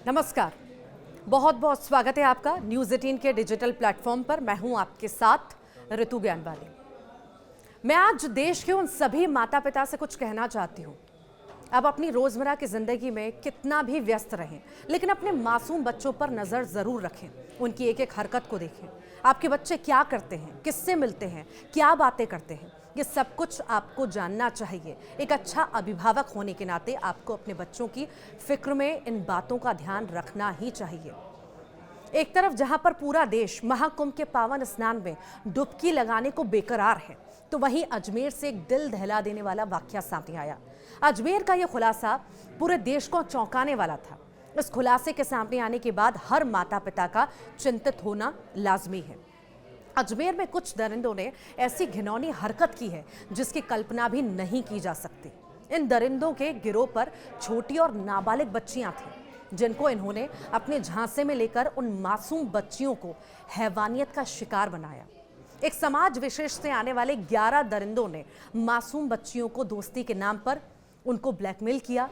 नमस्कार, बहुत बहुत स्वागत है आपका न्यूज़ 18 के डिजिटल प्लेटफॉर्म पर। मैं हूं आपके साथ ऋतु ज्ञानवाली। मैं आज देश के उन सभी माता पिता से कुछ कहना चाहती हूं। अब अपनी रोजमर्रा की जिंदगी में कितना भी व्यस्त रहें, लेकिन अपने मासूम बच्चों पर नजर जरूर रखें। उनकी एक एक हरकत को देखें। आपके बच्चे क्या करते हैं, किससे मिलते हैं, क्या बातें करते हैं, ये सब कुछ आपको जानना चाहिए। एक अच्छा अभिभावक होने के नाते आपको अपने बच्चों की फिक्र में इन बातों का ध्यान रखना ही चाहिए। एक तरफ जहां पर पूरा देश महाकुंभ के पावन स्नान में डुबकी लगाने को बेकरार है, तो वहीं अजमेर से एक दिल दहला देने वाला वाकया सामने आया। अजमेर का यह खुलासा पूरे देश को चौंकाने वाला था। इस खुलासे के सामने आने के बाद हर माता पिता का चिंतित होना लाजमी है। अजमेर में कुछ दरिंदों ने ऐसी घिनौनी हरकत की है जिसकी कल्पना भी नहीं की जा सकती। इन दरिंदों के गिरोह पर छोटी और नाबालिग बच्चियां थीं, जिनको इन्होंने अपने झांसे में लेकर उन मासूम बच्चियों को हैवानियत का शिकार बनाया। एक समाज विशेष से आने वाले 11 दरिंदों ने मासूम बच्चियों को दोस्ती के नाम पर उनको ब्लैकमेल किया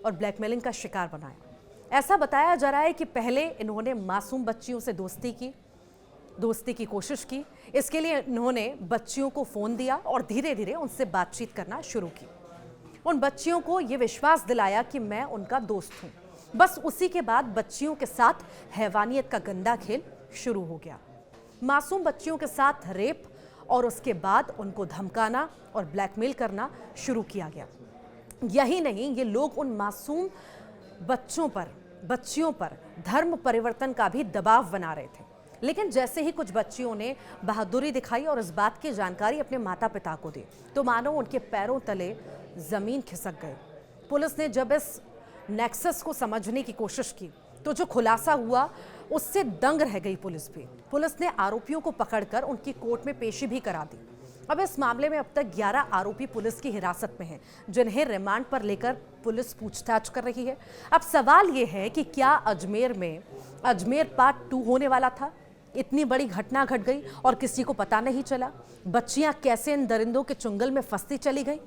और ब्लैकमेलिंग का शिकार बनाया। ऐसा बताया जा रहा है कि पहले इन्होंने मासूम बच्चियों से दोस्ती की कोशिश की। इसके लिए इन्होंने बच्चियों को फोन दिया और धीरे धीरे उनसे बातचीत करना शुरू की। उन बच्चियों को यह विश्वास दिलाया कि मैं उनका दोस्त हूं। बस उसी के बाद बच्चियों के साथ हैवानियत का गंदा खेल शुरू हो गया। मासूम बच्चियों के साथ रेप और उसके बाद उनको धमकाना और ब्लैकमेल करना शुरू किया गया। यही नहीं, ये लोग उन मासूम बच्चियों पर धर्म परिवर्तन का भी दबाव बना रहे थे। लेकिन जैसे ही कुछ बच्चियों ने बहादुरी दिखाई और इस बात की जानकारी अपने माता पिता को दी, तो मानो उनके पैरों तले जमीन खिसक गए। पुलिस ने जब इस नेक्सस को समझने की कोशिश की, तो जो खुलासा हुआ उससे दंग रह गई पुलिस भी। पुलिस ने आरोपियों को पकड़कर उनकी कोर्ट में पेशी भी करा दी। अब इस मामले में अब तक 11 आरोपी पुलिस की हिरासत में हैं, जिन्हें रिमांड पर लेकर पुलिस पूछताछ कर रही है। अब सवाल ये है कि क्या अजमेर पार्ट 2 होने वाला था? इतनी बड़ी घटना घट गई और किसी को पता नहीं चला। बच्चियां कैसे इन दरिंदों के चुंगल में फंसती चली गई?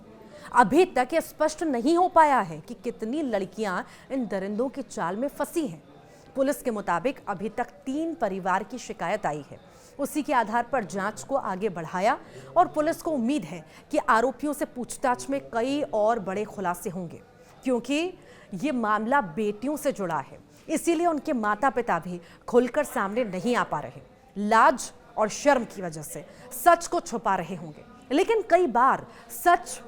अभी तक ये स्पष्ट नहीं हो पाया है कि कितनी लड़कियां इन दरिंदों की चाल में फंसी हैं। पुलिस के मुताबिक अभी तक 3 परिवार की शिकायत आई है। उसी के आधार पर जांच को आगे बढ़ाया और पुलिस को उम्मीद है कि आरोपियों से पूछताछ में कई और बड़े खुलासे होंगे, क्योंकि ये मामला बेटियों से जुड़ा है। इसीलिए उनके माता पिता भी खुलकर सामने नहीं आ पा रहे। लाज और शर्म की वजह से सच को छुपा रहे होंगे। लेकिन कई बार सच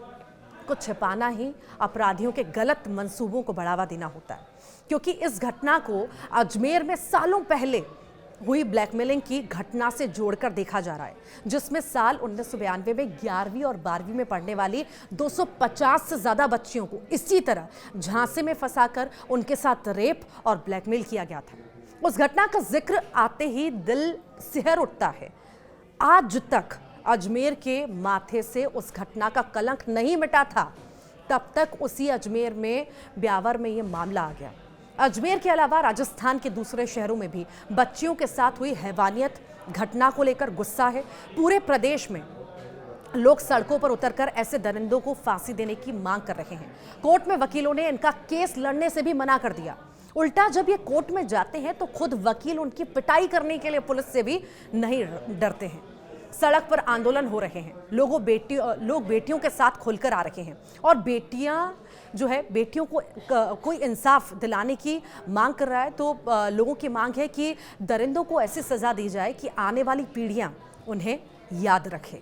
को छिपाना ही अपराधियों के गलत मंसूबों को बढ़ावा देना होता है, क्योंकि इस घटना को अजमेर में सालों पहले हुई ब्लैकमेलिंग की घटना से जोड़कर देखा जा रहा है, जिसमें साल 1992 में 11वीं और 12वीं में पढ़ने वाली 250 से ज्यादा बच्चियों को इसी तरह झांसे में फंसाकर उनके साथ रेप और ब्लैकमेल किया गया था। उस घटना का जिक्र आते ही दिल सिहर उठता है। आज तक अजमेर के माथे से उस घटना का कलंक नहीं मिटा था। तब तक उसी अजमेर में ब्यावर में ये मामला आ गया। अजमेर के अलावा राजस्थान के दूसरे शहरों में भी बच्चियों के साथ हुई हैवानियत घटना को लेकर गुस्सा है। पूरे प्रदेश में लोग सड़कों पर उतरकर ऐसे दरिंदों को फांसी देने की मांग कर रहे हैं। कोर्ट में वकीलों ने इनका केस लड़ने से भी मना कर दिया। उल्टा जब ये कोर्ट में जाते हैं तो खुद वकील उनकी पिटाई करने के लिए पुलिस से भी नहीं डरते हैं। सड़क पर आंदोलन हो रहे हैं। लोग बेटियों के साथ खुलकर आ रहे हैं और बेटियों को कोई इंसाफ दिलाने की मांग कर रहा है। तो लोगों की मांग है कि दरिंदों को ऐसी सजा दी जाए कि आने वाली पीढ़ियां उन्हें याद रखें।